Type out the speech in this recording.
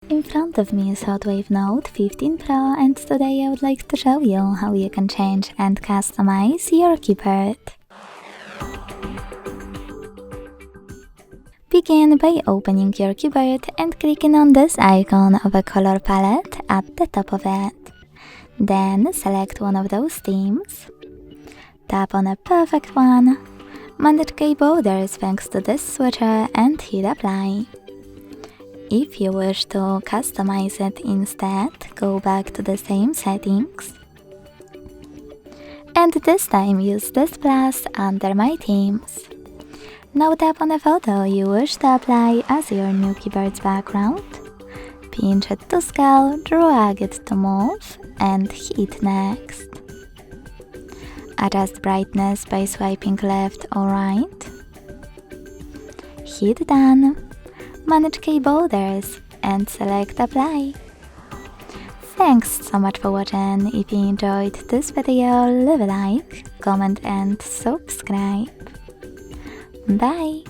In front of me is HOTWAV Note 15 Pro, and today I would like to show you how you can change and customize your keyboard. Begin by opening your keyboard and clicking on this icon of a color palette at the top of it. Then select one of those themes. Tap on a perfect one. Manage key borders thanks to this switcher and hit apply. If you wish to customize it instead, go back to the same settings. And this time use this plus under My Themes. Now tap on a photo you wish to apply as your new keyboard's background. Pinch it to scale, drag it to move, and hit next. Adjust brightness by swiping left or right. Hit done. Manage key borders and select apply. Thanks so much for watching. If you enjoyed this video, leave a like, comment and subscribe. Bye!